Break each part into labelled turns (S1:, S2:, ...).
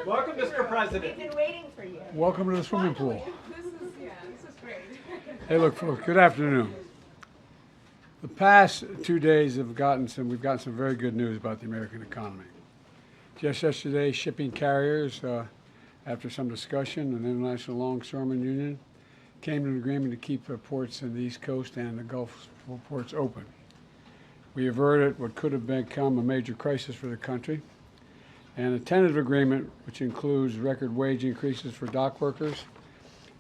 S1: Welcome, Mr. President.
S2: We've been waiting for you.
S3: Welcome to the swimming pool.
S4: This is great.
S3: Hey, look, folks. Good afternoon. The past 2 days we've gotten some very good news about the American economy. Just yesterday, shipping carriers, after some discussion, and the International Longshoremen Union came to an agreement to keep the ports in the East Coast and the Gulf ports open. We averted what could have become a major crisis for the country, and a tentative agreement which includes record wage increases for dock workers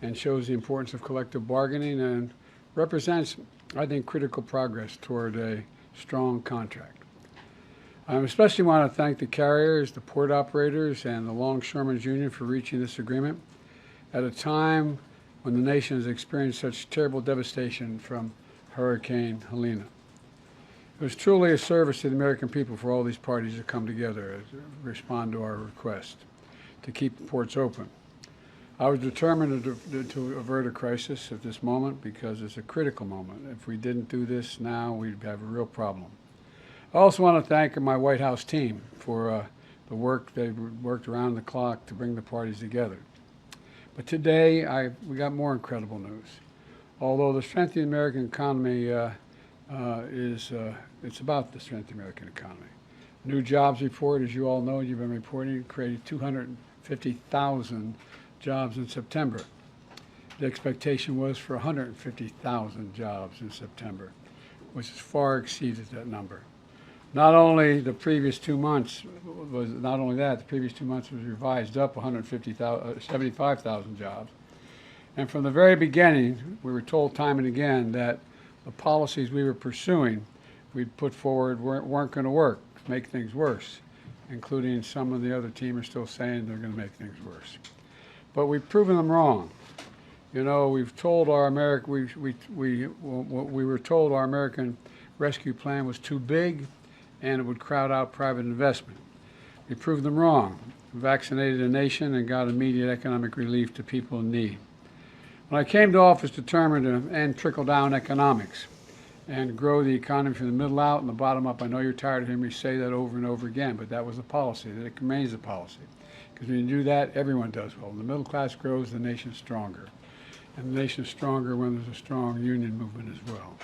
S3: and shows the importance of collective bargaining and represents, I think, critical progress toward a strong contract. I especially want to thank the carriers, the port operators, and the Longshoremen's Union for reaching this agreement at a time when the nation has experienced such terrible devastation from Hurricane Helene. It was truly a service to the American people for all these parties to come together to respond to our request to keep the ports open. I was determined to avert a crisis at this moment because it's a critical moment. If we didn't do this now, we'd have a real problem. I also want to thank my White House team for the work. They worked around the clock to bring the parties together. But today, we got more incredible news. Although the strength of the American economy it's about the strength of the American economy. New jobs report, as you all know, you've been reporting, created 250,000 jobs in September. The expectation was for 150,000 jobs in September, which has far exceeded that number. Not only the previous 2 months the previous 2 months was revised up 75,000 jobs. And from the very beginning, we were told time and again that the policies we were pursuing, we'd put forward weren't going to work, make things worse, including some of the other team are still saying they're going to make things worse. But we've proven them wrong. You know, we've told our we were told our American rescue plan was too big and it would crowd out private investment. We proved them wrong. We vaccinated a nation and got immediate economic relief to people in need. When I came to office determined to end trickle-down economics and grow the economy from the middle out and the bottom up, I know you're tired of hearing me say that over and over again, but that was the policy, that it remains the policy. Because when you do that, everyone does well. When the middle class grows, the nation's stronger. And the nation's stronger when there's a strong union movement as well.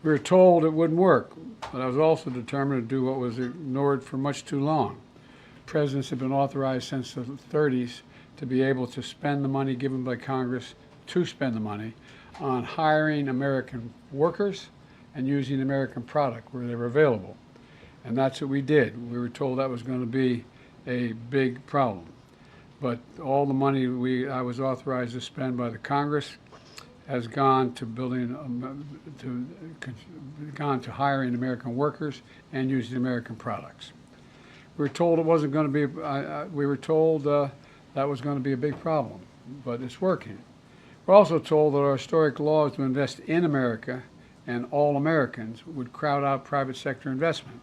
S3: We were told it wouldn't work, but I was also determined to do what was ignored for much too long. Presidents have been authorized since the 30s to be able to spend the money given by Congress to spend the money on hiring American workers and using American product where they were available. And that's what we did. We were told that was going to be a big problem. But all the money I was authorized to spend by the Congress has gone to hiring American workers and using American products. We were told it wasn't going to be. We were told that was going to be a big problem, but it's working. We're also told that our historic laws to invest in America and all Americans would crowd out private sector investment.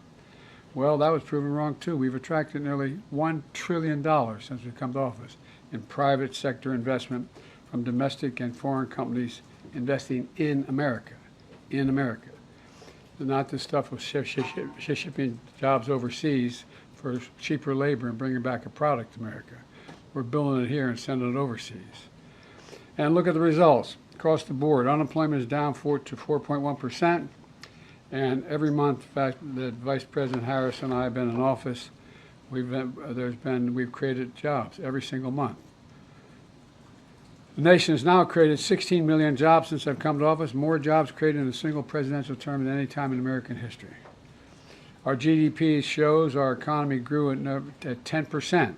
S3: Well, that was proven wrong too. We've attracted nearly $1 trillion since we've come to office in private sector investment from domestic and foreign companies investing in America. In America. Not this stuff of shipping jobs overseas for cheaper labor and bringing back a product to America. We're building it here and sending it overseas. And look at the results. Across the board, unemployment is down to 4.1%. And every month, in fact, that Vice President Harris and I have been in office, we've created jobs every single month. The nation has now created 16 million jobs since I've come to office, more jobs created in a single presidential term than any time in American history. Our GDP shows our economy grew at 10%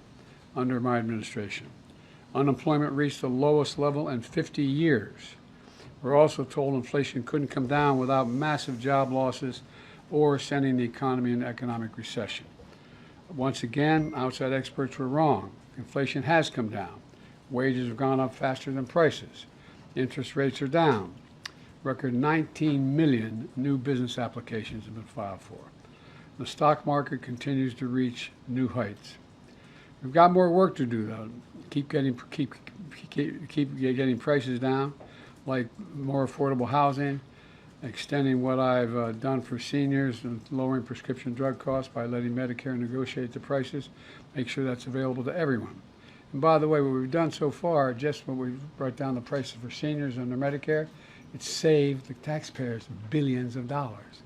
S3: under my administration. Unemployment reached the lowest level in 50 years. We're also told inflation couldn't come down without massive job losses or sending the economy into economic recession. Once again, outside experts were wrong. Inflation has come down. Wages have gone up faster than prices. Interest rates are down. Record 19 million new business applications have been filed for. The stock market continues to reach new heights. We've got more work to do, though. Keep getting prices down, like more affordable housing, extending what I've done for seniors and lowering prescription drug costs by letting Medicare negotiate the prices, make sure that's available to everyone. And by the way, what we've done so far, just when we've brought down the prices for seniors under Medicare, it's saved the taxpayers billions of dollars.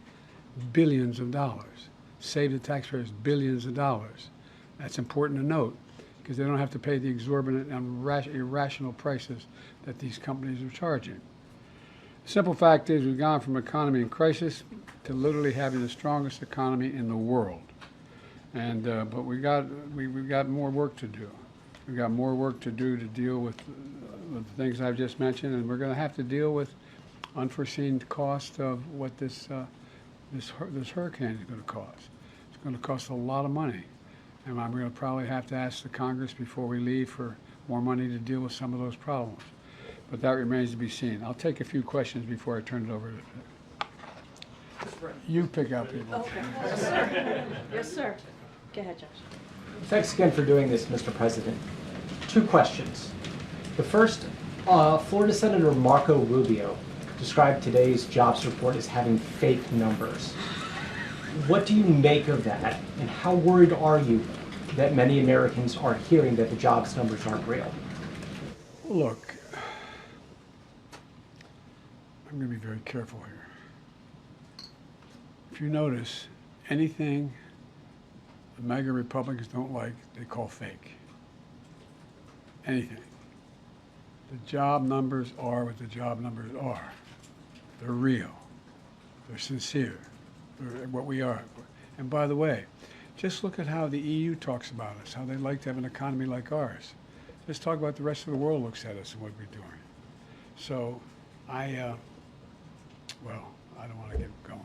S3: Billions of dollars. Saved the taxpayers billions of dollars. That's important to note, because they don't have to pay the exorbitant and irrational prices that these companies are charging. The simple fact is we've gone from economy in crisis to literally having the strongest economy in the world. And but we've got more work to do. We've got more work to do to deal with the things I've just mentioned, and we're going to have to deal with unforeseen cost of what this hurricane is going to cost. It's going to cost a lot of money, and I'm going to probably have to ask the Congress before we leave for more money to deal with some of those problems. But that remains to be seen. I'll take a few questions before I turn it over to you. Pick out people.
S1: Okay. Yes, sir. Yes, sir. Go ahead, Josh.
S2: Thanks again for doing this, Mr. President. Two questions. The first, Florida Senator Marco Rubio described today's jobs report as having fake numbers. What do you make of that, and how worried are you that many Americans are hearing that the jobs numbers aren't real?
S3: Look, I'm going to be very careful here. If you notice, anything the MAGA Republicans don't like, they call fake. Anything. The job numbers are what the job numbers are. They're real. They're sincere. They're what we are. And by the way, just look at how the EU talks about us, how they like to have an economy like ours. Just talk about the rest of the world looks at us and what we're doing. So well, I don't want to get going.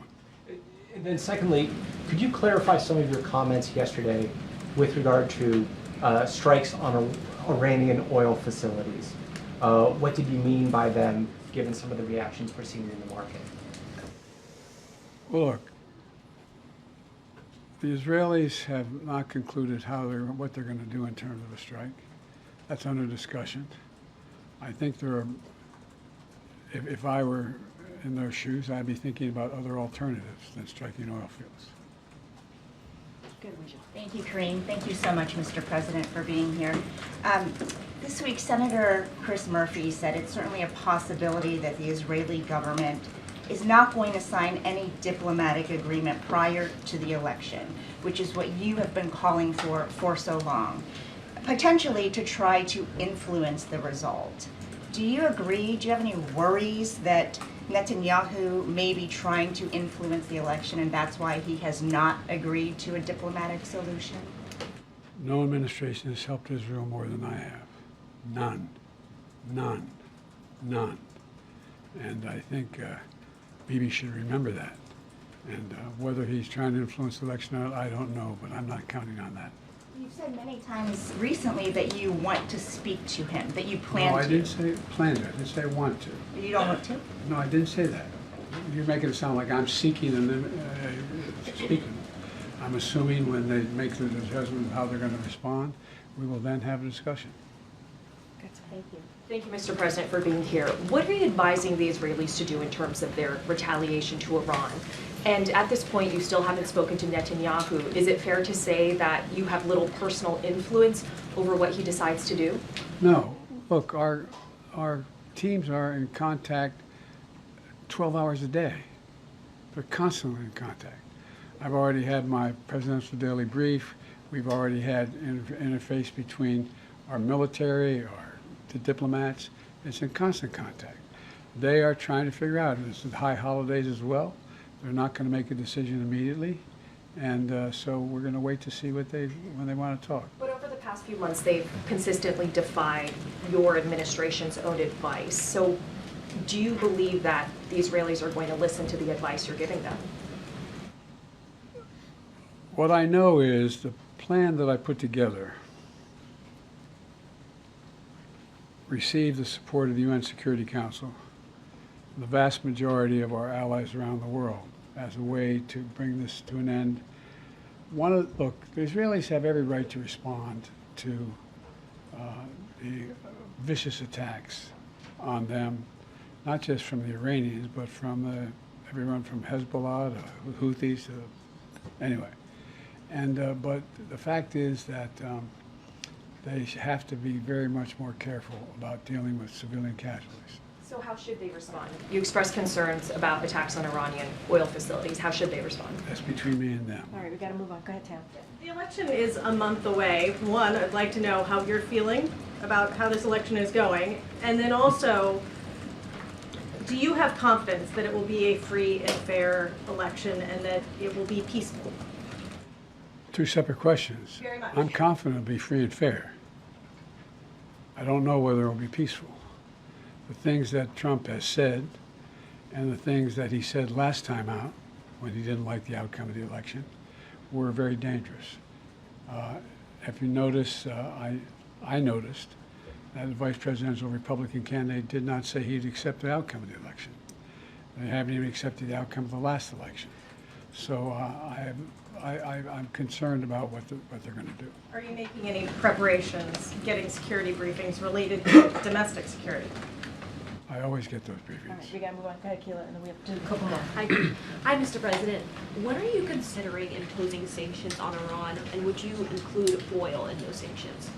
S2: And then secondly, could you clarify some of your comments yesterday with regard to strikes on Iranian oil facilities? What did you mean by them, given some of the reactions we're seeing in the market?
S3: Well, look, the Israelis have not concluded what they're going to do in terms of a strike. That's under discussion. I think if I were in their shoes, I'd be thinking about other alternatives than striking oil fields.
S1: Good, Rachel.
S5: Thank you, Karine. Thank you so much, Mr. President, for being here. This week, Senator Chris Murphy said it's certainly a possibility that the Israeli government is not going to sign any diplomatic agreement prior to the election, which is what you have been calling for so long, potentially to try to influence the result. Do you agree? Do you have any worries that Netanyahu may be trying to influence the election and that's why he has not agreed to a diplomatic solution?
S3: No administration has helped Israel more than I have. None. None. None. And I think Bibi should remember that. And whether he's trying to influence the election or not, I don't know, but I'm not counting on that.
S5: You've said many times recently that you want to speak to him, that you plan to.
S3: No, I didn't say plan to. I didn't say want to.
S5: You don't want to?
S3: No, I didn't say that. You're making it sound like I'm seeking and then speaking. I'm assuming when they make the decision of how they're going to respond, we will then have a discussion.
S5: Thank you.
S4: Thank you, Mr. President, for being here. What are you advising the Israelis to do in terms of their retaliation to Iran? And at this point, you still haven't spoken to Netanyahu. Is it fair to say that you have little personal influence over what he decides to do?
S3: No. Look, our teams are in contact 12 hours a day. They're constantly in contact. I've already had my presidential daily brief. We've already had interface between our military, the diplomats. It's in constant contact. They are trying to figure out, it's the high holidays as well. They're not going to make a decision immediately, and so we're going to wait to see when they want to talk.
S4: But over the past few months, they've consistently defied your administration's own advice. So do you believe that the Israelis are going to listen to the advice you're giving them?
S3: What I know is the plan that I put together received the support of the UN Security Council, the vast majority of our allies around the world, as a way to bring this to an end. Look, the Israelis have every right to respond to the vicious attacks on them, not just from the Iranians, but from the everyone from Hezbollah to Houthis to, anyway. And, but the fact is that they have to be very much more careful about dealing with civilian casualties.
S4: So how should they respond? You expressed concerns about attacks on Iranian oil facilities. How should they respond?
S3: That's between me and them.
S1: All right, we got to move on. Go ahead, Tam.
S6: The election is a month away. One, I'd like to know how you're feeling about how this election is going. And then also, do you have confidence that it will be a free and fair election and that it will be peaceful?
S3: Two separate questions.
S6: Very much.
S3: I'm confident it'll be free and fair. I don't know whether it'll be peaceful. The things that Trump has said and the things that he said last time out when he didn't like the outcome of the election were very dangerous. If you notice, I noticed that the vice presidential Republican candidate did not say he'd accept the outcome of the election. They haven't even accepted the outcome of the last election. So I'm concerned about what they're going to do.
S6: Are you making any preparations, getting security briefings related to domestic security?
S3: I always get those
S1: All right,
S3: briefings.
S1: we got to move on. Go ahead, Keila, and then we have to do a couple more.
S7: Hi, Mr. President. When are you considering imposing sanctions on Iran, and would you include oil in those sanctions?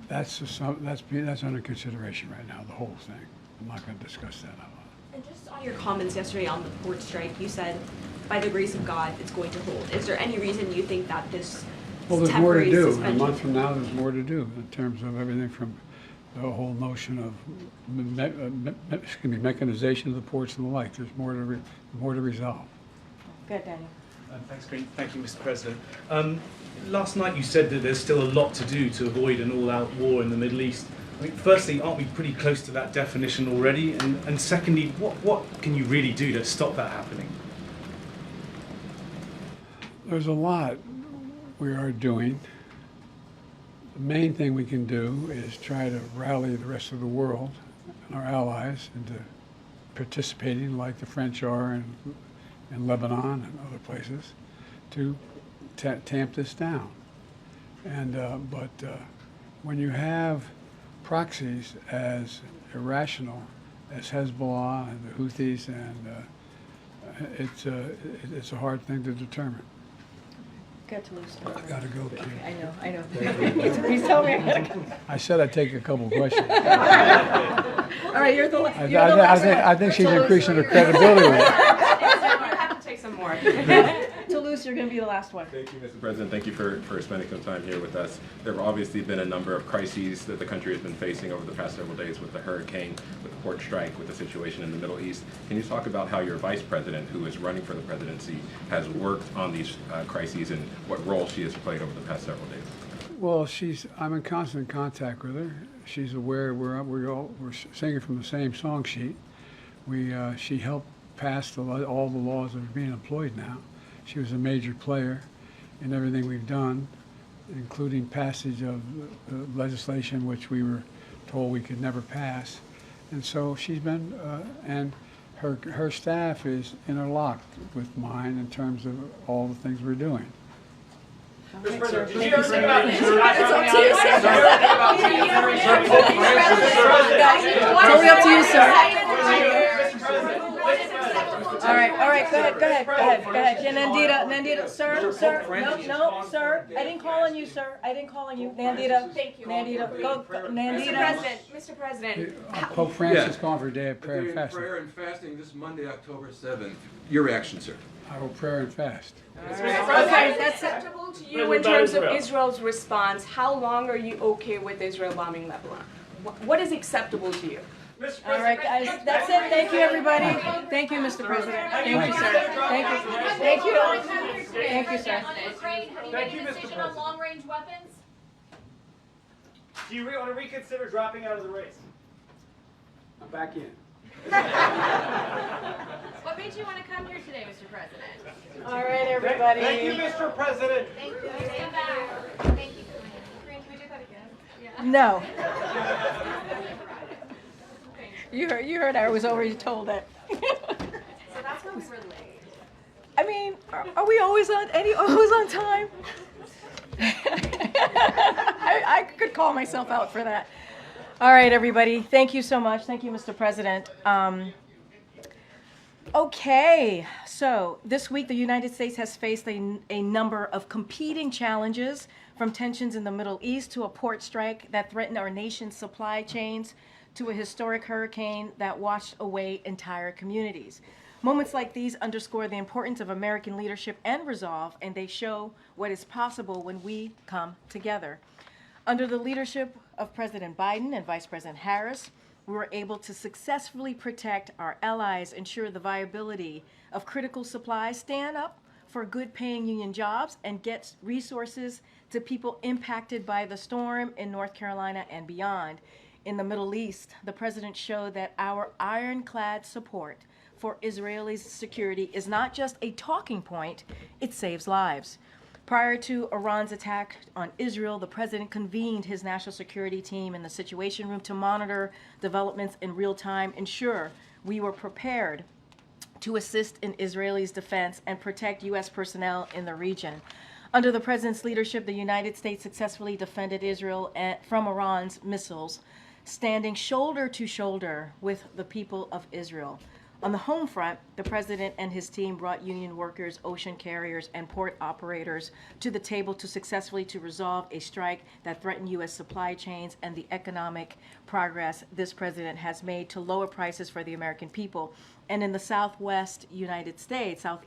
S3: That's under consideration right now, the whole thing. I'm not going to discuss that out loud.
S7: And just on your comments yesterday on the port strike, you said, by the grace of God, it's going to hold. Is there any reason you think that this
S3: Well, there's more to
S7: temporary
S3: do.
S7: suspension?
S3: A month from now, there's more to do in terms of everything from the whole notion of mechanization of the ports and the like. There's more to resolve.
S1: Go ahead, Daniel.
S8: Thanks, Karine. Thank you, Mr. President. Last night you said that there's still a lot to do to avoid an all-out war in the Middle East. I mean, firstly, aren't we pretty close to that definition already? And secondly, what can you really do to stop that happening?
S3: There's a lot we are doing. The main thing we can do is try to rally the rest of the world and our allies into participating like the French are in Lebanon and other places to tamp this down. And but when you have proxies as irrational as Hezbollah and the Houthis, and it's a hard thing to determine.
S1: Go to Toulouse.
S3: I gotta go, Keith.
S1: I know. He's telling me I gotta go.
S3: I said I'd take a couple questions.
S6: All right, you're the last
S3: I think she's increasing her credibility with it.
S4: You have to take some more.
S1: Toulouse, you're going to be the last one.
S9: Thank you, Mr. President. Thank you for spending some time here with us. There have obviously been a number of crises that the country has been facing over the past several days with the hurricane, with the port strike, with the situation in the Middle East. Can you talk about how your vice president, who is running for the presidency, has worked on these crises and what role she has played over the past several days?
S3: Well, I'm in constant contact with her. She's aware we're singing from the same song sheet. She helped pass all the laws that are being employed now. She was a major player in everything we've done, including passage of legislation which we were told we could never pass. And so she's been, and her staff is interlocked with mine in terms of all the things we're doing.
S1: Mr. President,
S10: did you ever think about
S1: Totally up to you, sir. All right, go ahead. Yeah, Nandita, sir, no, sir. I didn't call on you, sir. Nandita.
S4: Thank you.
S1: Nandita, go,
S4: Mr.
S1: Nandita.
S4: President.
S3: Pope Francis called for a day of prayer and
S10: Doing
S3: fasting.
S10: prayer and fasting this Monday, October 7th. Your reaction, sir?
S3: I will pray and fast.
S4: Okay, that's acceptable to you in terms of Israel's response. How long are you okay with Israel bombing Lebanon? What is acceptable to you?
S1: All right, guys, that's it. Thank you, everybody. Thank you, Mr. President. Thank you, sir. Thank you, sir.
S11: Thank you, Mr. President. On long-range weapons?
S12: Do you want to reconsider dropping out of the race?
S3: I'm back in.
S11: What made you want to come here today, Mr. President?
S1: All right, everybody.
S12: Thank you, Mr. President.
S11: Thank you. Stand back. Thank you, Karine. Can we do that again? Yeah.
S1: No. You heard I was already told that.
S4: So that's where we were late.
S1: I mean, are we always on time? I could call myself out for that. All right, everybody. Thank you so much. Thank you, Mr. President. Okay, so this week the United States has faced a number of competing challenges, from tensions in the Middle East to a port strike that threatened our nation's supply chains to a historic hurricane that washed away entire communities. Moments like these underscore the importance of American leadership and resolve, and they show what is possible when we come together. Under the leadership of President Biden and Vice President Harris, we were able to successfully protect our allies, ensure the viability of critical supplies, stand up for good-paying union jobs, and get resources to people impacted by the storm in North Carolina and beyond. In the Middle East, the president showed that our ironclad support for Israeli security is not just a talking point, it saves lives. Prior to Iran's attack on Israel, the president convened his national security team in the Situation Room to monitor developments in real time, ensure we were prepared to assist in Israel's defense and protect U.S. personnel in the region. Under the president's leadership, the United States successfully defended Israel from Iran's missiles, standing shoulder to shoulder with the people of Israel. On the home front, the president and his team brought union workers, ocean carriers, and port operators to the table to successfully resolve a strike that threatened U.S. supply chains and the economic progress this president has made to lower prices for the American people. And in the southeast United States, the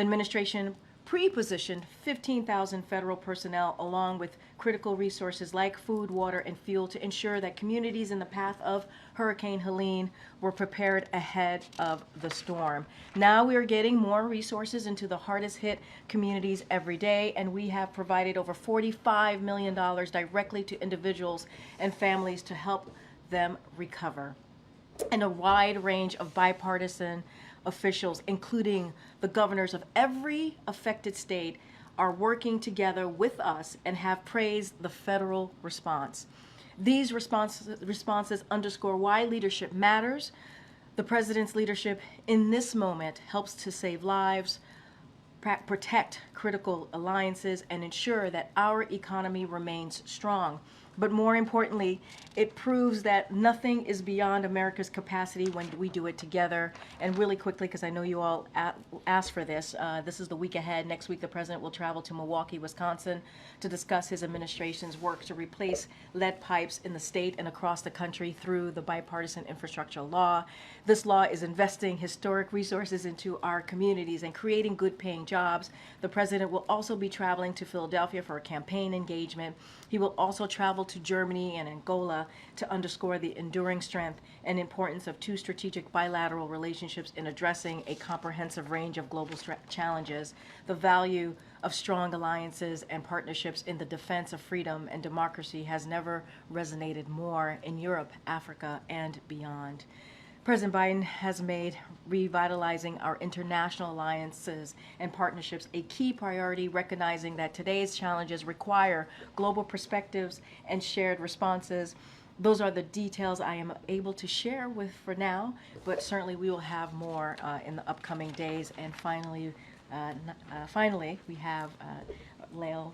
S1: administration pre-positioned 15,000 federal personnel along with critical resources like food, water, and fuel to ensure that communities in the path of Hurricane Helene were prepared ahead of the storm. Now we are getting more resources into the hardest hit communities every day, and we have provided over $45 million directly to individuals and families to help them recover. And a wide range of bipartisan officials, including the governors of every affected state, are working together with us and have praised the federal response. These responses underscore why leadership matters. The president's leadership in this moment helps to save lives, protect critical alliances, and ensure that our economy remains strong. But more importantly, it proves that nothing is beyond America's capacity when we do it together. And really quickly, because I know you all asked for this, this is the week ahead. Next week, the president will travel to Milwaukee, Wisconsin to discuss his administration's work to replace lead pipes in the state and across the country through the bipartisan infrastructure law. This law is investing historic resources into our communities and creating good-paying jobs. The president will also be traveling to Philadelphia for a campaign engagement. He will also travel to Germany and Angola to underscore the enduring strength and importance of two strategic bilateral relationships in addressing a comprehensive range of global challenges. The value of strong alliances and partnerships in the defense of freedom and democracy has never resonated more in Europe, Africa, and beyond. President Biden has made revitalizing our international alliances and partnerships a key priority, recognizing that today's challenges require global perspectives and shared responses. Those are the details I am able to share with for now, but certainly we will have more in the upcoming days. And finally, we have Lael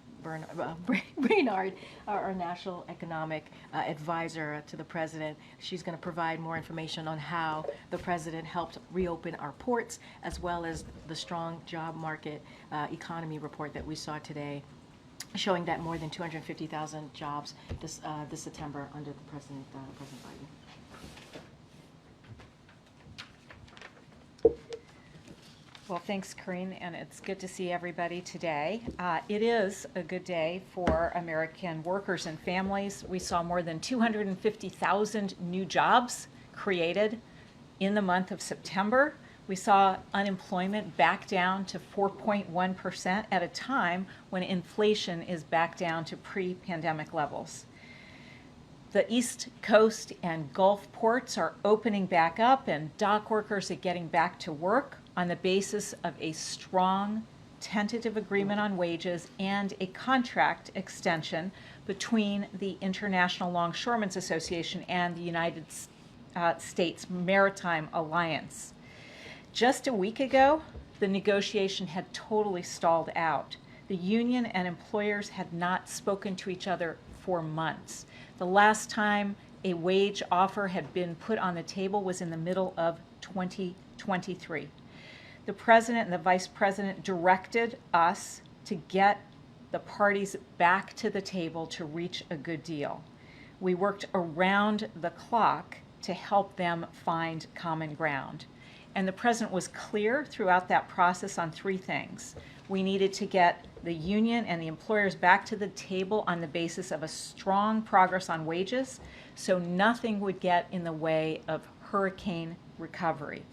S1: Brainard, our national economic advisor to the president. She's going to provide more information on how the president helped reopen our ports, as well as the strong job market economy report that we saw today, showing that more than 250,000 jobs this September under the President Biden.
S13: Well, thanks, Karine, and it's good to see everybody today. It is a good day for American workers and families. We saw more than 250,000 new jobs created in the month of September. We saw unemployment back down to 4.1% at a time when inflation is back down to pre-pandemic levels. The East Coast and Gulf ports are opening back up, and dock workers are getting back to work on the basis of a strong tentative agreement on wages and a contract extension between the International Longshoremen's Association and the United States Maritime Alliance. Just a week ago, the negotiation had totally stalled out. The union and employers had not spoken to each other for months. The last time a wage offer had been put on the table was in the middle of 2023. The President and the Vice President directed us to get the parties back to the table to reach a good deal. We worked around the clock to help them find common ground. And the President was clear throughout that process on three things. We needed to get the union and the employers back to the table on the basis of a strong progress on wages, so nothing would get in the way of hurricane recovery.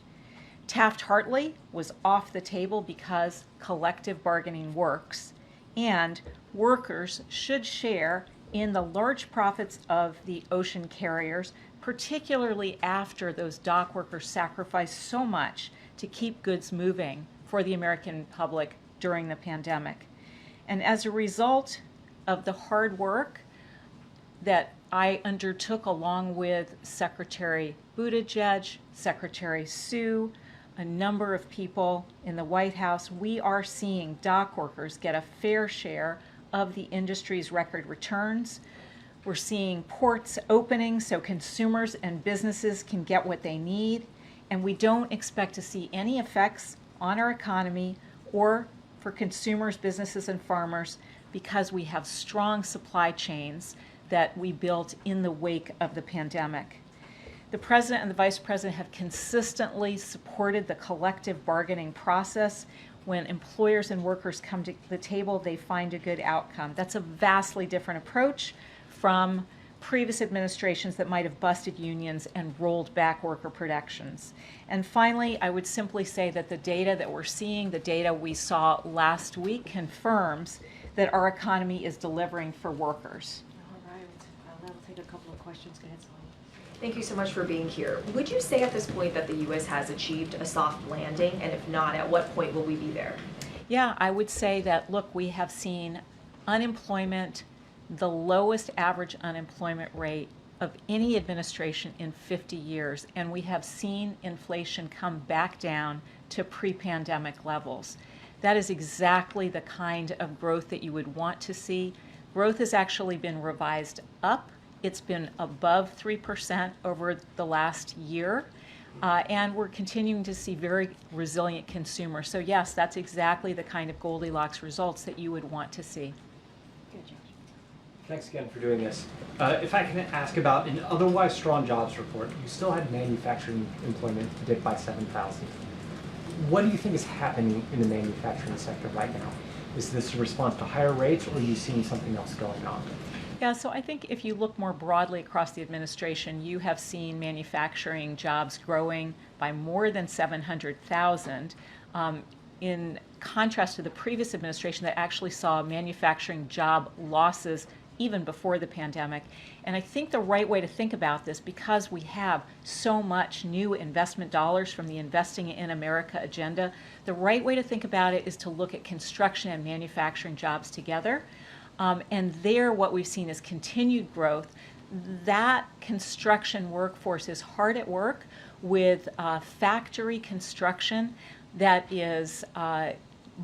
S13: Taft-Hartley was off the table because collective bargaining works, and workers should share in the large profits of the ocean carriers, particularly after those dock workers sacrificed so much to keep goods moving for the American public during the pandemic. And as a result of the hard work that I undertook along with Secretary Buttigieg, Secretary Sue, a number of people in the White House, we are seeing dock workers get a fair share of the industry's record returns. We're seeing ports opening so consumers and businesses can get what they need, and we don't expect to see any effects on our economy or for consumers, businesses, and farmers because we have strong supply chains that we built in the wake of the pandemic. The President and the Vice President have consistently supported the collective bargaining process. When employers and workers come to the table, they find a good outcome. That's a vastly different approach from previous administrations that might have busted unions and rolled back worker protections. And finally, I would simply say that the data that we're seeing, the data we saw last week, confirms that our economy is delivering for workers.
S1: All right, that'll take a couple of questions. Go ahead, Celine.
S4: Thank you so much for being here. Would you say at this point that the U.S. has achieved a soft landing? And if not, at what point will we be there?
S13: Yeah, I would say that, look, we have seen unemployment, the lowest average unemployment rate of any administration in 50 years, and we have seen inflation come back down to pre-pandemic levels. That is exactly the kind of growth that you would want to see. Growth has actually been revised up. It's been above 3% over the last year, and we're continuing to see very resilient consumers. So yes, that's exactly the kind of Goldilocks results that you would want to see.
S1: Good, Josh.
S2: Thanks again for doing this. If I can ask about an otherwise strong jobs report, you still had manufacturing employment dip by 7,000. What do you think is happening in the manufacturing sector right now? Is this a response to higher rates, or are you seeing something else going on?
S13: Yeah, so I think if you look more broadly across the administration, you have seen manufacturing jobs growing by more than 700,000. In contrast to the previous administration that actually saw manufacturing job losses even before the pandemic. And I think the right way to think about this, because we have so much new investment dollars from the Investing in America agenda, the right way to think about it is to look at construction and manufacturing jobs together. And there what we've seen is continued growth. That construction workforce is hard at work with factory construction that is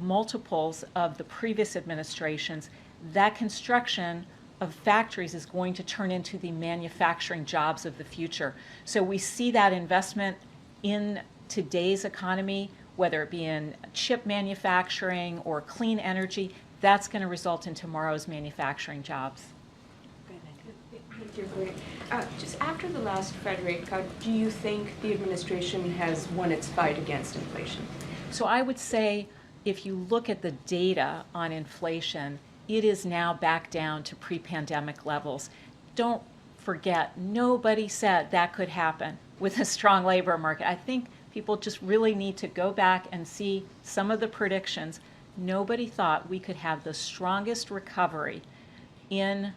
S13: multiples of the previous administrations. That construction of factories is going to turn into the manufacturing jobs of the future. So we see that investment in today's economy, whether it be in chip manufacturing or clean energy, that's going to result in tomorrow's manufacturing jobs.
S14: Thank you, Karine. Just after the last Fed rate cut, do you think the administration has won its fight against inflation?
S13: So I would say if you look at the data on inflation, it is now back down to pre-pandemic levels. Don't forget, nobody said that could happen with a strong labor market. I think people just really need to go back and see some of the predictions. Nobody thought we could have the strongest recovery in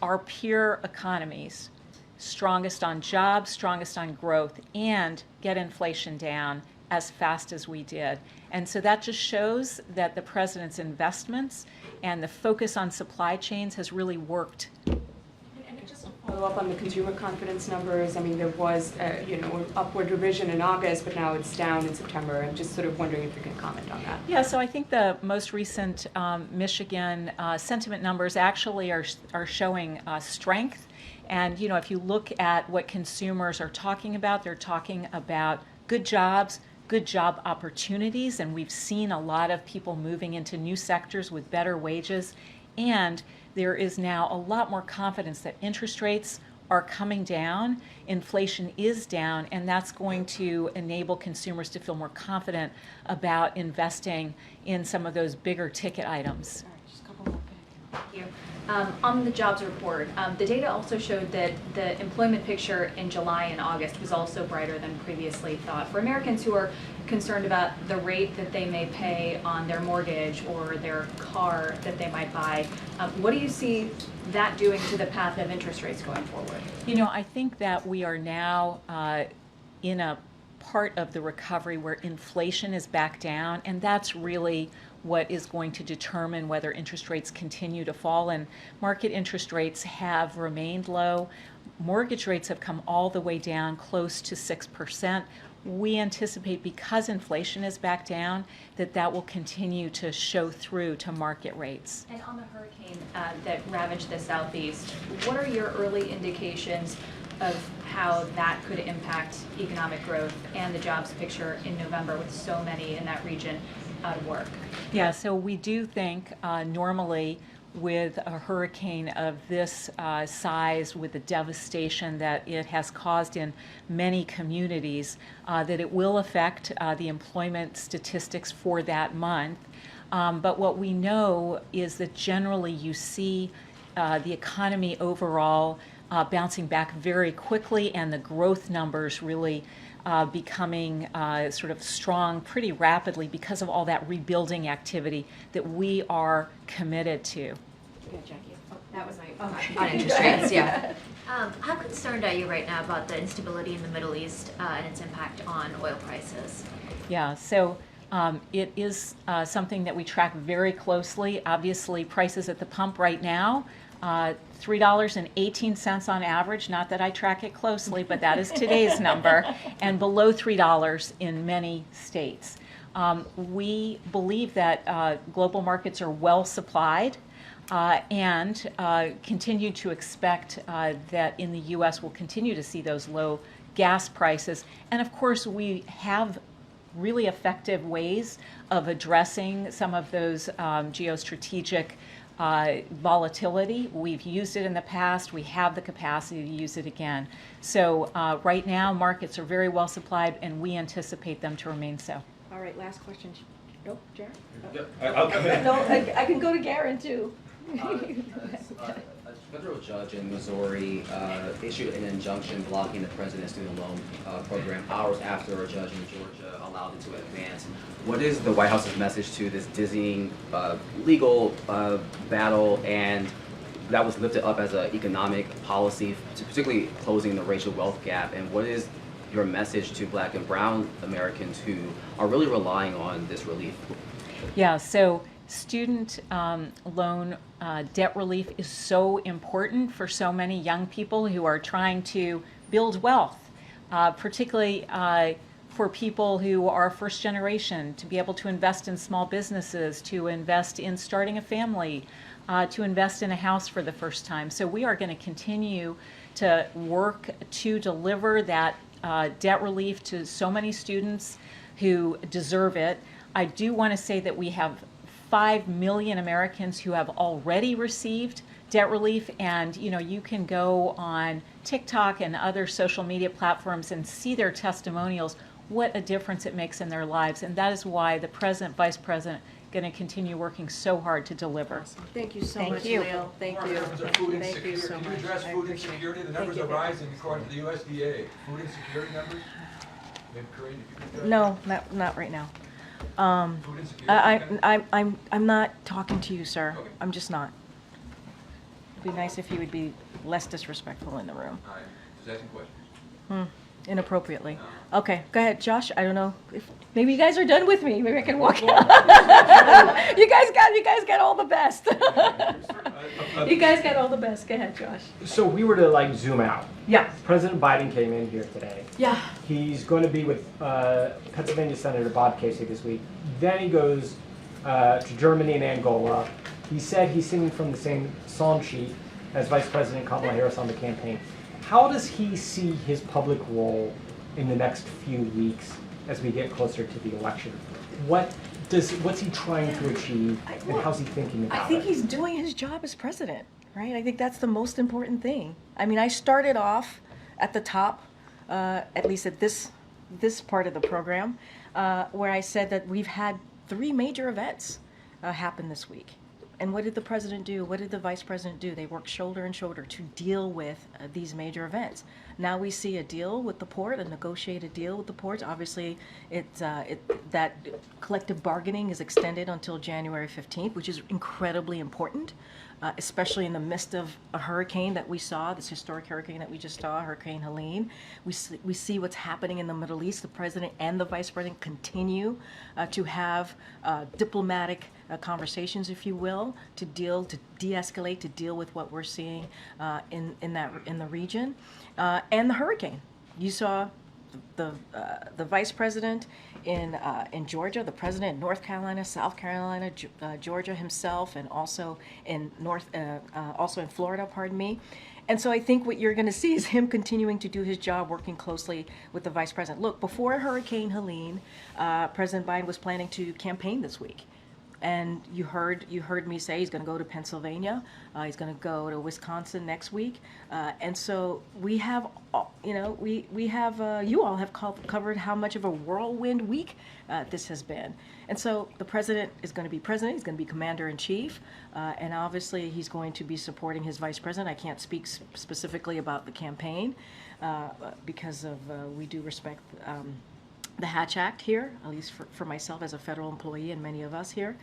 S13: our peer economies, strongest on jobs, strongest on growth, and get inflation down as fast as we did. And so that just shows that the president's investments and the focus on supply chains has really worked.
S14: And just to follow up on the consumer confidence numbers, I mean, there was an upward revision in August, but now it's down in September. I'm just sort of wondering if you can comment on that.
S13: Yeah, so I think the most recent Michigan sentiment numbers actually are showing strength. And if you look at what consumers are talking about, they're talking about good jobs, good job opportunities, and we've seen a lot of people moving into new sectors with better wages. And there is now a lot more confidence that interest rates are coming down, inflation is down, and that's going to enable consumers to feel more confident about investing in some of those bigger ticket items.
S15: Thank you. On the jobs report, the data also showed that the employment picture in July and August was also brighter than previously thought. For Americans who are concerned about the rate that they may pay on their mortgage or their car that they might buy, what do you see that doing to the path of interest rates going forward?
S13: You know, I think that we are now in a part of the recovery where inflation is back down, and that's really what is going to determine whether interest rates continue to fall. And market interest rates have remained low. Mortgage rates have come all the way down close to 6%. We anticipate, because inflation is back down, that that will continue to show through to market rates.
S15: And on the hurricane that ravaged the Southeast, what are your early indications of how that could impact economic growth and the jobs picture in November with so many in that region out of work?
S13: Yeah, so we do think normally with a hurricane of this size, with the devastation that it has caused in many communities, that it will affect the employment statistics for that month. But what we know is that generally you see the economy overall bouncing back very quickly, and the growth numbers really becoming sort of strong pretty rapidly because of all that rebuilding activity that we are committed to.
S15: Good, Jackie.
S11: That was my
S15: On interest rates, yeah.
S11: How concerned are you right now about the instability in the Middle East and its impact on oil prices?
S13: Yeah, so it is something that we track very closely. Obviously, prices at the pump right now, $3.18 on average, not that I track it closely, but that is today's number, and below $3 in many states. We believe that global markets are well supplied, and continue to expect that in the U.S. we'll continue to see those low gas prices. And of course, we have really effective ways of addressing some of those geostrategic volatility. We've used it in the past. We have the capacity to use it again. So right now, markets are very well supplied, and we anticipate them to remain so.
S1: All right, last question. Nope, Jared?
S8: I'll come in.
S1: No, I can go to Garen too.
S16: A federal judge in Missouri issued an injunction blocking the president's student loan program hours after a judge in Georgia allowed it to advance. What is the White House's message to this dizzying legal battle, and that was lifted up as an economic policy, particularly closing the racial wealth gap? And what is your message to Black and Brown Americans who are really relying on this relief?
S13: Yeah, so student loan debt relief is so important for so many young people who are trying to build wealth, particularly for people who are first generation, to be able to invest in small businesses, to invest in starting a family, to invest in a house for the first time. So we are going to continue to work to deliver that debt relief to so many students who deserve it. I do want to say that we have 5 million Americans who have already received debt relief, and you can go on TikTok and other social media platforms and see their testimonials, what a difference it makes in their lives. And that is why the President, Vice President, going to continue working so hard to deliver.
S1: Thank you so
S13: Thank
S1: much,
S13: you.
S1: Leo. Thank you. Thank you so much.
S10: Can you address
S1: I
S10: food
S1: appreciate it.
S10: insecurity? The
S1: Thank
S10: numbers
S1: you.
S10: are rising according to the USDA. Food insecurity numbers? Maybe Karine, if you could address
S1: No, not right now.
S10: food insecurity.
S1: I'm not talking to you, sir.
S10: Okay.
S1: I'm just not. It'd be nice if you would be less disrespectful in the room.
S10: All right, just asking questions.
S1: Inappropriately. Okay, go ahead, Josh. I don't know if maybe you guys are done with me. Maybe I can walk out. You guys got all the best. You guys got all the best. Go ahead, Josh.
S2: So we were to zoom out.
S1: Yeah.
S2: President Biden came in here today.
S1: Yeah.
S2: He's going to be with Pennsylvania Senator Bob Casey this week. Then he goes to Germany and Angola. He said he's singing from the same song sheet as Vice President Kamala Harris on the campaign. How does he see his public role in the next few weeks as we get closer to the election. What's he trying to achieve, and how's he thinking about it?
S1: I think he's doing his job as president, right? I think that's the most important thing. I mean, I started off at the top, at least at this part of the program, where I said that we've had 3 major events happen this week. And what did the president do? What did the vice president do? They worked shoulder and shoulder to deal with these major events. Now we see a deal with the port, a negotiated deal with the ports. Obviously, that collective bargaining is extended until January 15th, which is incredibly important, especially in the midst of a hurricane that we saw, this historic hurricane that we just saw, Hurricane Helene. We see what's happening in the Middle East. The president and the vice president continue to have diplomatic conversations, if you will, to de-escalate, to deal with what we're seeing in the region, and the hurricane. You saw the vice president in Georgia, the president in North Carolina, South Carolina, Georgia himself, and also in Florida, pardon me. And so I think what you're going to see is him continuing to do his job, working closely with the vice president. Look, before Hurricane Helene, President Biden was planning to campaign this week. And you heard me say he's going to go to Pennsylvania. He's going to go to Wisconsin next week. And so we have, you all have covered how much of a whirlwind week this has been. And so the president is going to be president. He's going to be commander in chief. And obviously he's going to be supporting his vice president. I can't speak specifically about the campaign because we do respect the Hatch Act here, at least for myself as a federal employee and many of us here.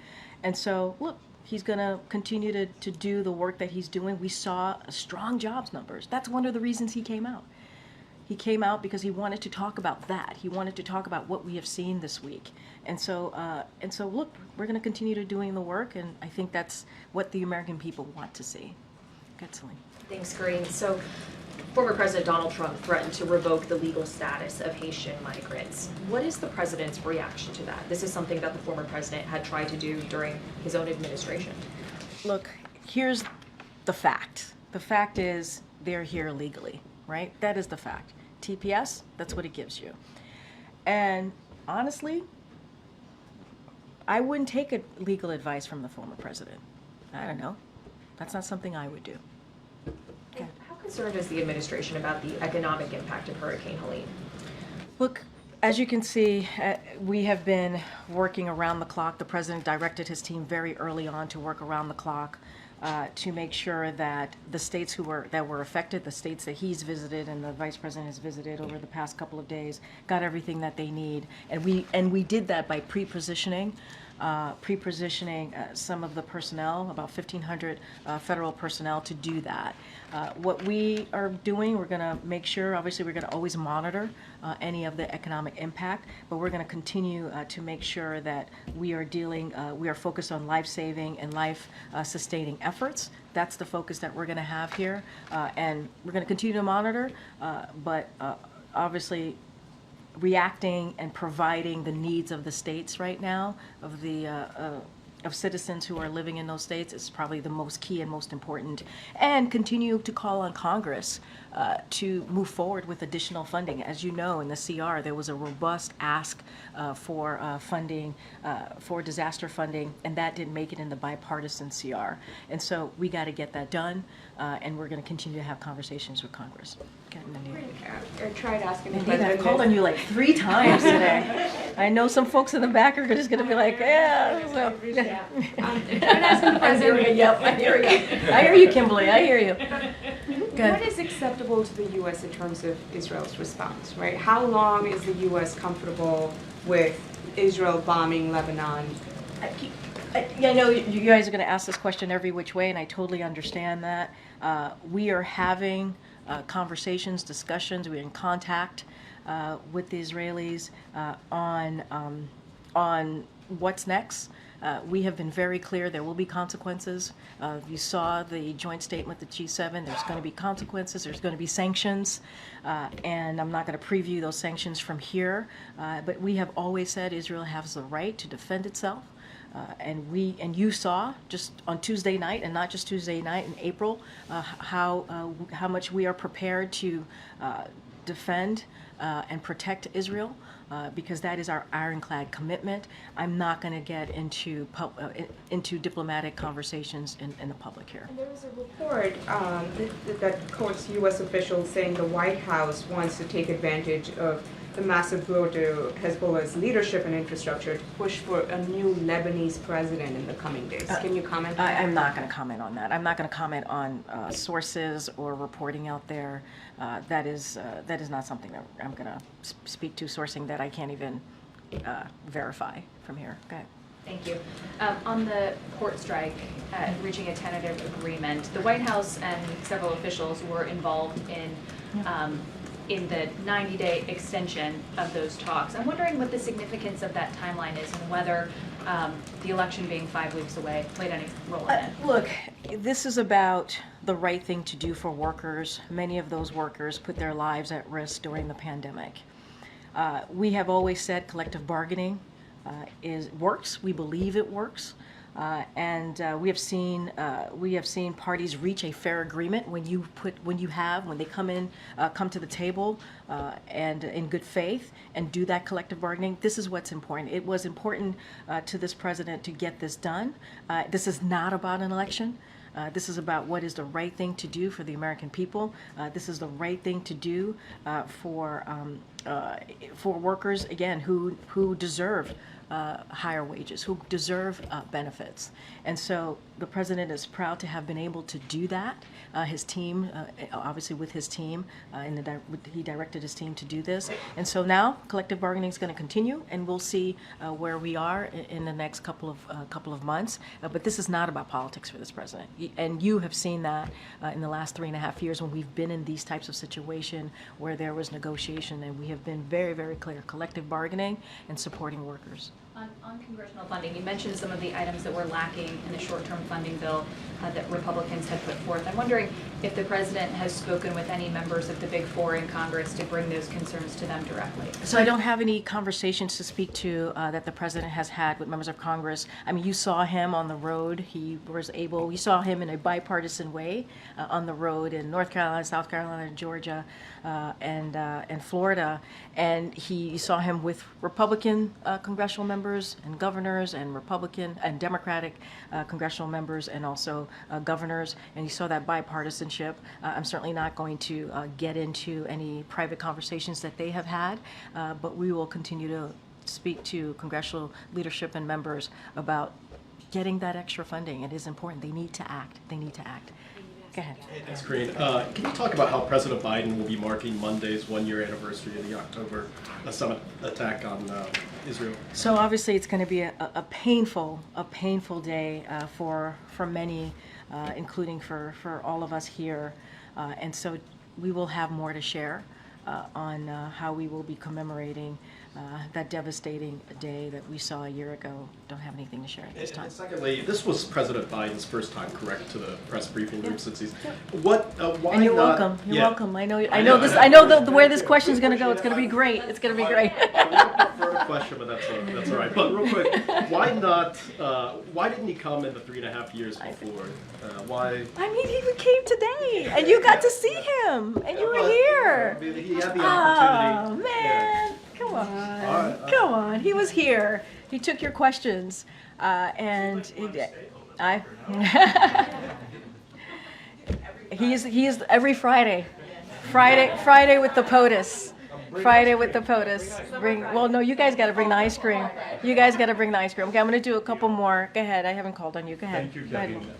S1: And so, look, he's going to continue to do the work that he's doing. We saw strong jobs numbers. That's one of the reasons he came out. He came out because he wanted to talk about that. He wanted to talk about what we have seen this week. And so look, we're going to continue to doing the work, and I think that's what the American people want to see. Good, Celine.
S4: Thanks, Karine. So, former President Donald Trump threatened to revoke the legal status of Haitian migrants. What is the president's reaction to that? This is something that the former president had tried to do during his own administration.
S1: Look, here's the fact. The fact is they're here legally, right? That is the fact. TPS, that's what it gives you. And honestly, I wouldn't take legal advice from the former president. I don't know. That's not something I would do. Okay.
S4: How concerned is the administration about the economic impact of Hurricane Helene?
S1: Look, as you can see, we have been working around the clock. The president directed his team very early on to work around the clock to make sure that the states that were affected, the states that he's visited and the vice president has visited over the past couple of days, got everything that they need. And we did that by pre-positioning some of the personnel, about 1,500 federal personnel, to do that. What we are doing, we're going to make sure, obviously we're going to always monitor any of the economic impact, but we're going to continue to make sure that we are focused on life-saving and life-sustaining efforts. That's the focus that we're going to have here, and we're going to continue to monitor, but obviously reacting and providing the needs of the states right now, of citizens who are living in those states, is probably the most key and most important. And continue to call on Congress to move forward with additional funding. As you know, in the CR, there was a robust ask for funding, for disaster funding, and that didn't make it in the bipartisan CR. And so we got to get that done, and we're going to continue to have conversations with Congress.
S14: I tried asking the
S1: Indeed,
S14: president.
S1: I've called on you like 3 times today. I know some folks in the back are just going to be like, yeah. So.
S14: I
S1: hear you. Yep, I hear you. I hear you, Kimberly. I hear you.
S14: What is acceptable to the U.S. in terms of Israel's response, right? How long is the U.S. comfortable with Israel bombing Lebanon?
S1: I know you guys are going to ask this question every which way, and I totally understand that. We are having conversations, discussions. We're in contact with the Israelis on what's next. We have been very clear there will be consequences. You saw the joint statement, the G7. There's going to be consequences. There's going to be sanctions. And I'm not going to preview those sanctions from here. But we have always said Israel has the right to defend itself. And you saw just on Tuesday night, and not just Tuesday night, in April, how much we are prepared to defend and protect Israel because that is our ironclad commitment. I'm not going to get into diplomatic conversations in the public here.
S14: And there was a report that quotes U.S. officials saying the White House wants to take advantage of the massive blow to Hezbollah's leadership and infrastructure to push for a new Lebanese president in the coming days. Can you comment on that?
S1: I'm not going to comment on that. I'm not going to comment on sources or reporting out there. That is not something that I'm going to speak to, sourcing that I can't even verify from here. Go ahead.
S15: Thank you. On the port strike, reaching a tentative agreement, the White House and several officials were involved in the 90-day extension of those talks. I'm wondering what the significance of that timeline is and whether the election being 5 weeks away played any role in it.
S1: Look, this is about the right thing to do for workers. Many of those workers put their lives at risk during the pandemic. We have always said collective bargaining works. We believe it works. And we have seen parties reach a fair agreement when they come to the table and in good faith and do that collective bargaining. This is what's important. It was important to this president to get this done. This is not about an election. This is about what is the right thing to do for the American people. This is the right thing to do for workers, again, who deserve higher wages, who deserve benefits. And so the president is proud to have been able to do that. His team, obviously with his team, he directed his team to do this. And so now collective bargaining is going to continue, and we'll see where we are in the next couple of months. But this is not about politics for this president. And you have seen that in the last 3.5 years when we've been in these types of situations where there was negotiation, and we have been very, very clear, collective bargaining and supporting workers.
S15: On congressional funding, you mentioned some of the items that were lacking in the short-term funding bill that Republicans had put forth. I'm wondering if the president has spoken with any members of the Big Four in Congress to bring those concerns to them directly.
S1: So I don't have any conversations to speak to that the president has had with members of Congress. I mean, you saw him on the road. You saw him in a bipartisan way on the road in North Carolina, South Carolina, Georgia, and Florida. And you saw him with Republican congressional members and governors and Republican and Democratic congressional members and also governors. And you saw that bipartisanship. I'm certainly not going to get into any private conversations that they have had, but we will continue to speak to congressional leadership and members about getting that extra funding. It is important. They need to act. They need to act. Go ahead.
S17: Thanks, Karine. Can you talk about how President Biden will be marking Monday's one-year anniversary of the October summit attack on Israel?
S1: So obviously it's going to be a painful day for many, including for all of us here. And so we will have more to share on how we will be commemorating that devastating day that we saw a year ago. Don't have anything to share at this time.
S17: And secondly, this was President Biden's first time, correct, to the press briefing room since he's. Why
S1: and you're
S17: not,
S1: welcome. You're
S17: yeah.
S1: welcome. I know this. I know where this question is going to go. It's going to be great. It's going to be great.
S17: I would prefer a question, but that's all right. But real quick, why not? Why didn't he come in the 3.5 years before? Why?
S1: I mean, he came today, and you got to see him, and you were here.
S17: He had the opportunity.
S1: Oh man.
S17: Yeah.
S1: Come on, come on. He was here. He took your questions, and he is every Friday with the POTUS. Friday with the POTUS. Well, no, you guys got to bring the ice cream. You guys got to bring the ice cream. Okay, I'm going to do a couple more. Go ahead. I haven't called on you. Go ahead.
S18: Thank you, Karine.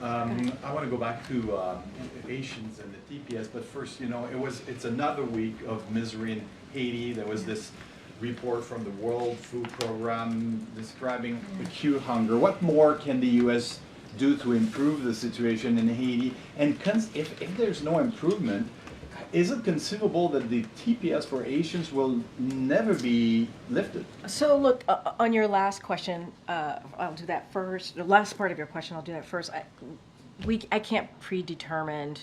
S18: I want to go back to Haitians and the TPS, but first, it's another week of misery in Haiti. There was this report from the World Food Program describing acute hunger. What more can the U.S. do to improve the situation in Haiti? And if there's no improvement, is it conceivable that the TPS for Haitians will never be lifted?
S1: So look, on your last question, I'll do that first. The last part of your question, I'll do that first. I can't predetermine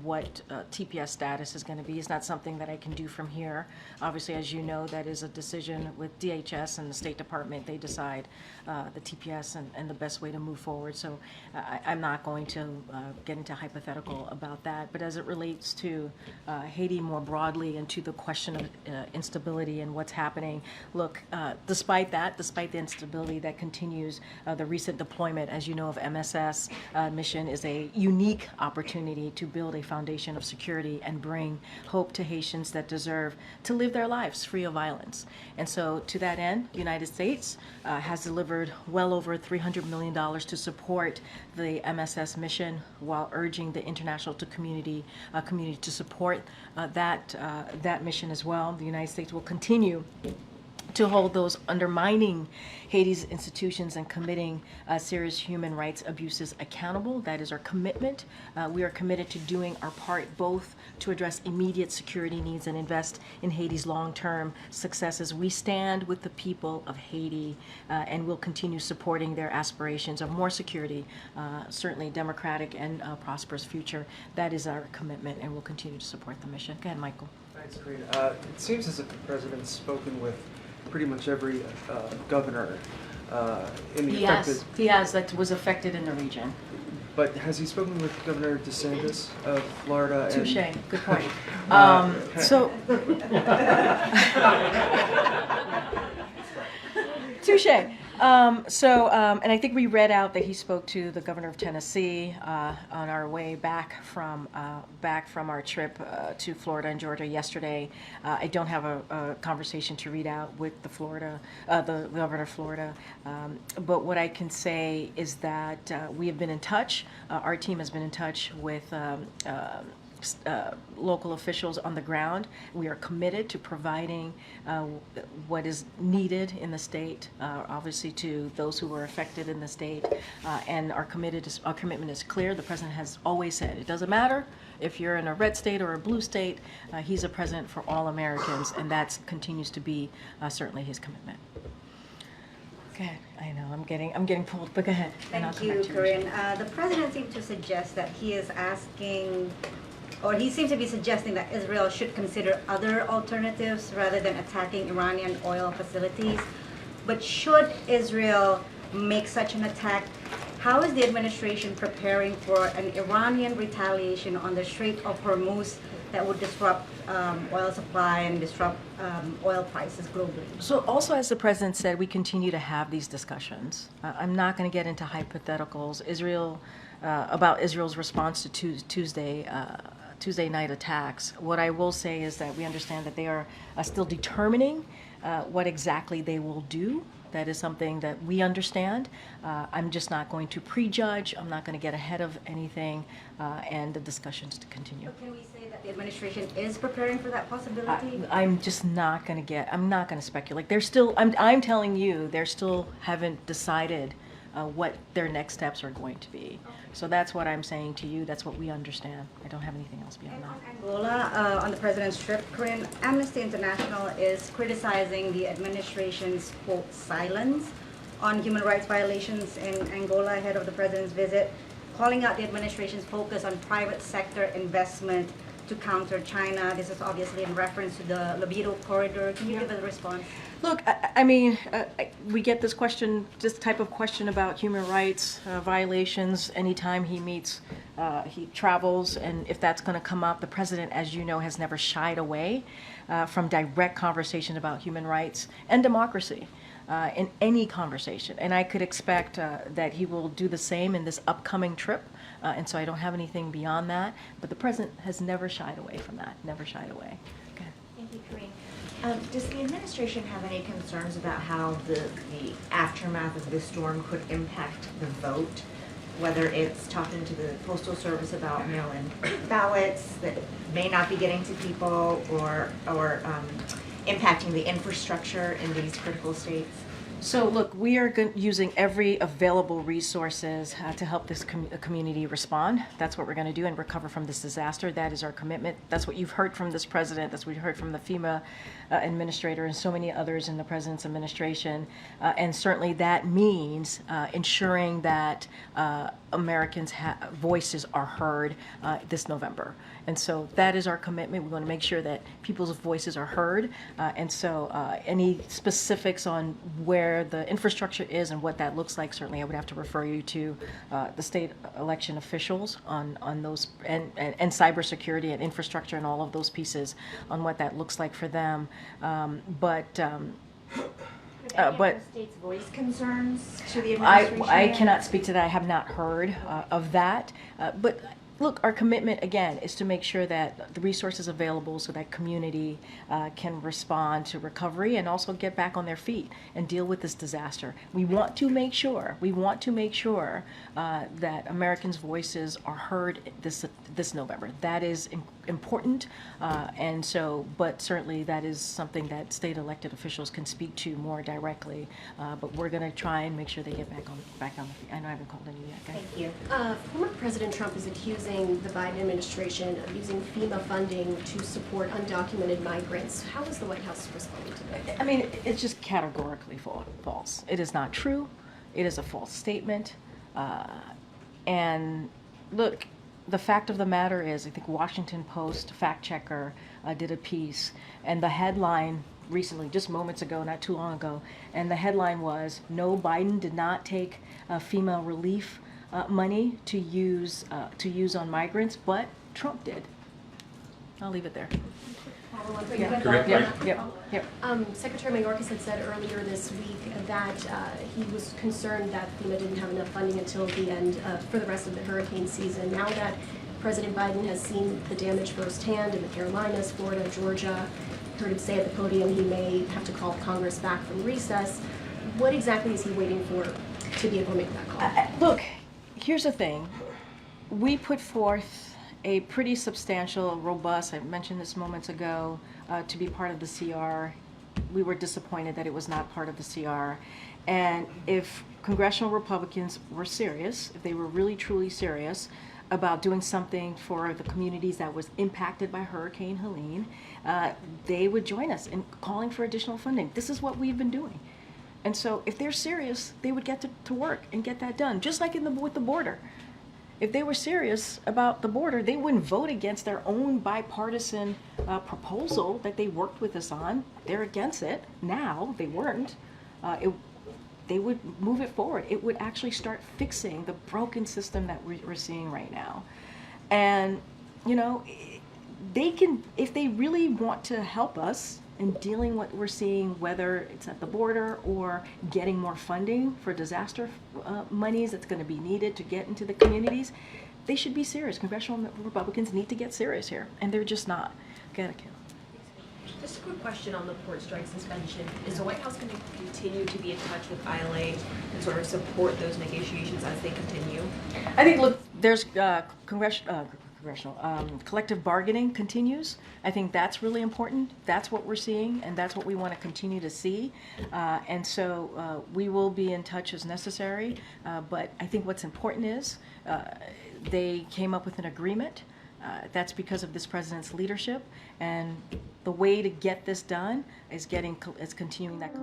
S1: what TPS status is going to be. It's not something that I can do from here. Obviously, as you know, that is a decision with DHS and the State Department. They decide the TPS and the best way to move forward. So I'm not going to get into hypothetical about that. But as it relates to Haiti more broadly and to the question of instability and what's happening, look, despite the instability that continues, the recent deployment, as you know, of MSS mission is a unique opportunity to build a foundation of security and bring hope to Haitians that deserve to live their lives free of violence. And so to that end, the United States has delivered well over $300 million to support the MSS mission while urging the international community to support that mission as well. The United States will continue to hold those undermining Haiti's institutions and committing serious human rights abuses accountable. That is our commitment. We are committed to doing our part both to address immediate security needs and invest in Haiti's long-term successes. We stand with the people of Haiti and will continue supporting their aspirations of more security, certainly democratic and prosperous future. That is our commitment, and we'll continue to support the mission. Go ahead, Michael.
S19: Thanks, Karine. It seems as if the president's spoken with pretty much every governor in the affected.
S1: He has that was affected in the region.
S19: But has he spoken with Governor DeSantis of Florida?
S1: Touche. Good point. Touche. And I think we read out that he spoke to the governor of Tennessee on our way back from our trip to Florida and Georgia yesterday. I don't have a conversation to read out with the governor of Florida, but what I can say is that we have been in touch. Our team has been in touch with local officials on the ground. We are committed to providing what is needed in the state, obviously to those who were affected in the state, and our commitment is clear. The president has always said it doesn't matter if you're in a red state or a blue state. He's a president for all Americans, and that continues to be certainly his commitment. Go ahead. I know I'm getting pulled, but go ahead.
S20: Thank you, Karine. The president seemed to suggest that he is asking, or he seems to be suggesting that Israel should consider other alternatives rather than attacking Iranian oil facilities. But should Israel make such an attack, how is the administration preparing for an Iranian retaliation on the Strait of Hormuz that would disrupt oil supply and disrupt oil prices globally?
S1: So also, as the president said, we continue to have these discussions. I'm not going to get into hypotheticals. About Israel's response to Tuesday night attacks. What I will say is that we understand that they are still determining what exactly they will do. That is something that we understand. I'm just not going to prejudge. I'm not going to get ahead of anything, and the discussions to continue.
S20: So can we say that the administration is preparing for that possibility?
S1: I'm just not going to I'm not going to speculate. They're still, I'm telling you, they're still haven't decided what their next steps are going to be. So that's what I'm saying to you. That's what we understand. I don't have anything else beyond that.
S20: Angola, on the president's trip, Karine, Amnesty International is criticizing the administration's, quote, silence on human rights violations in Angola ahead of the president's visit, calling out the administration's focus on private sector investment to counter China. This is obviously in reference to the Libido corridor. Can you give a response?
S1: Look, we get this type of question about human rights violations anytime he travels, and if that's going to come up. The president, as you know, has never shied away from direct conversation about human rights and democracy in any conversation. And I could expect that he will do the same in this upcoming trip. And so I don't have anything beyond that. But the president has never shied away from that, never shied away. Okay.
S5: Thank you, Karine. Does the administration have any concerns about how the aftermath of this storm could impact the vote? Whether it's talking to the Postal Service about mail-in ballots that may not be getting to people, or impacting the infrastructure in these critical states?
S1: So look, we are using every available resources to help this community respond. That's what we're going to do and recover from this disaster. That is our commitment. That's what you've heard from this president. That's what you heard from the FEMA administrator and so many others in the president's administration. And certainly that means ensuring that Americans' voices are heard this November. And so that is our commitment. We want to make sure that people's voices are heard. And so any specifics on where the infrastructure is and what that looks like, certainly I would have to refer you to the state election officials on those, and cybersecurity and infrastructure and all of those pieces on what that looks like for them. But
S5: the state's voice concerns to the administration?
S1: I cannot speak to that. I have not heard of that. But look, our commitment, again, is to make sure that the resources available so that community can respond to recovery and also get back on their feet and deal with this disaster. We want to make sure that Americans' voices are heard this November. That is important. And so, but certainly that is something that state elected officials can speak to more directly. But we're going to try and make sure they get back on the feet. I know I haven't called any yet.
S5: Thank you.
S21: Former President Trump is accusing the Biden administration of using FEMA funding to support undocumented migrants. How is the White House responding to that?
S1: I mean, it's just categorically false. It is not true. It is a false statement. And look, the fact of the matter is, I think Washington Post fact checker did a piece, and the headline recently, just moments ago, not too long ago, and the headline was, "No, Biden did not take FEMA relief money to use on migrants, but Trump did." I'll leave it there.
S21: Secretary Mayorkas had said earlier this week that he was concerned that FEMA didn't have enough funding until the end for the rest of the hurricane season. Now that President Biden has seen the damage firsthand in the Carolinas, Florida, Georgia, heard him say at the podium he may have to call Congress back from recess. What exactly is he waiting for to be able to make that call?
S1: Look, here's the thing. We put forth a pretty substantial, robust, I mentioned this moments ago, to be part of the CR. We were disappointed that it was not part of the CR. And if congressional Republicans were serious, if they were really truly serious about doing something for the communities that was impacted by Hurricane Helene, they would join us in calling for additional funding. This is what we've been doing. And so if they're serious, they would get to work and get that done, just like with the border. If they were serious about the border, they wouldn't vote against their own bipartisan proposal that they worked with us on. They're against it now. They weren't. They would move it forward. It would actually start fixing the broken system that we're seeing right now. And, you know, they can, if they really want to help us in dealing what we're seeing, whether it's at the border or getting more funding for disaster monies that's going to be needed to get into the communities, they should be serious. Congressional Republicans need to get serious here, and they're just not.
S7: Just a quick question on the port strike suspension. Is the White House going to continue to be in touch with ILA and sort of support those negotiations as they continue?
S1: I think, look, there's collective bargaining continues. I think that's really important. That's what we're seeing, and that's what we want to continue to see. And so we will be in touch as necessary. But I think what's important is they came up with an agreement. That's because of this president's leadership, and the way to get this done is continuing that.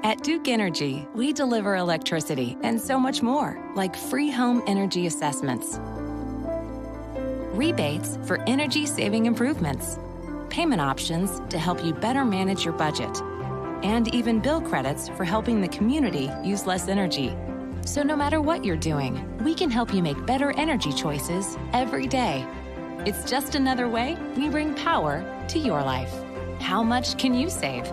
S22: At Duke Energy, we deliver electricity and so much more, like free home energy assessments, rebates for energy-saving improvements, payment options to help you better manage your budget, and even bill credits for helping the community use less energy. So no matter what you're doing, we can help you make better energy choices every day. It's just another way we bring power to your life. How much can you save?